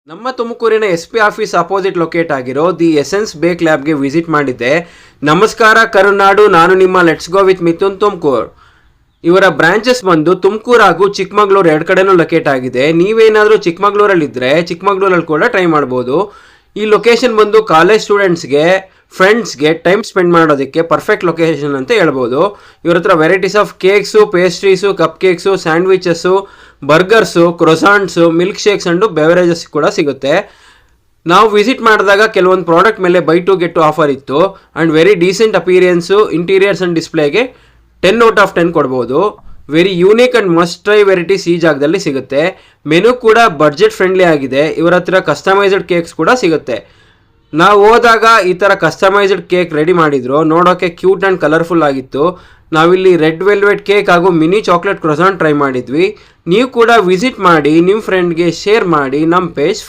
ನಮ್ಮ ತುಮಕೂರಿನ SP office opposite locate ಆಗಿರೋ ದಿ ಎಸೆನ್ಸ್ ಬೇಕ್ ಲ್ಯಾಬ್ಗೆ ವಿಸಿಟ್ ಮಾಡಿದ್ದೆ. ನಮಸ್ಕಾರ ಕರುನಾಡು, ನಾನು ನಿಮ್ಮ let's go with Mithun Tumakuru. ಇವರ ಬ್ರಾಂಚಸ್ ಬಂದು ತುಮಕೂರು ಹಾಗೂ ಚಿಕ್ಕಮಗಳೂರು ಎರಡು ಕಡೆನೂ ಲೊಕೇಟ್ ಆಗಿದೆ. ನೀವೇನಾದರೂ ಚಿಕ್ಕಮಗಳೂರಲ್ಲಿದ್ದರೆ ಚಿಕ್ಕಮಗಳೂರಲ್ಲಿ ಕೂಡ ಟ್ರೈ ಮಾಡ್ಬೋದು. ಈ ಲೊಕೇಶನ್ ಬಂದು ಕಾಲೇಜ್ ಸ್ಟೂಡೆಂಟ್ಸ್ಗೆ, ಫ್ರೆಂಡ್ಸ್ಗೆ ಟೈಮ್ ಸ್ಪೆಂಡ್ ಮಾಡೋದಕ್ಕೆ ಪರ್ಫೆಕ್ಟ್ ಲೊಕೇಶನ್ ಅಂತ ಹೇಳ್ಬೋದು. ಇವ್ರ ಹತ್ರ varieties of cakes, pastries, cupcakes, sandwiches, burgers, croissants, milkshakes and beverages ಕೂಡ ಸಿಗುತ್ತೆ. ನಾವು ವಿಸಿಟ್ ಮಾಡಿದಾಗ ಕೆಲವೊಂದು ಪ್ರಾಡಕ್ಟ್ ಮೇಲೆ buy two get two offer ಇತ್ತು and very decent appearance, interiors and ಡಿಸ್ಪ್ಲೇಗೆ 10/10 ಕೊಡ್ಬೋದು. Very unique and must try varieties ಈ ಜಾಗದಲ್ಲಿ ಸಿಗುತ್ತೆ. ಮೆನು ಕೂಡ ಬಡ್ಜೆಟ್ ಫ್ರೆಂಡ್ಲಿ ಆಗಿದೆ. ಇವರ ಹತ್ರ ಕಸ್ಟಮೈಸ್ಡ್ ಕೇಕ್ಸ್ ಕೂಡ ಸಿಗುತ್ತೆ. ನಾವು ಹೋದಾಗ ಈ ಥರ ಕಸ್ಟಮೈಸ್ಡ್ ಕೇಕ್ ರೆಡಿ ಮಾಡಿದ್ರು. ನೋಡೋಕ್ಕೆ ಕ್ಯೂಟ್ ಆ್ಯಂಡ್ ಕಲರ್ಫುಲ್ ಆಗಿತ್ತು. ನಾವಿಲ್ಲಿ ರೆಡ್ ವೆಲ್ವೆಟ್ ಕೇಕ್ ಹಾಗೂ ಮಿನಿ ಚಾಕ್ಲೇಟ್ ಕ್ರೊಸಾಂಟ್ ಟ್ರೈ ಮಾಡಿದ್ವಿ. ನೀವು ಕೂಡ ವಿಸಿಟ್ ಮಾಡಿ, ನಿಮ್ಮ ಫ್ರೆಂಡ್ಗೆ ಶೇರ್ ಮಾಡಿ, ನಮ್ಮ ಪೇಜ್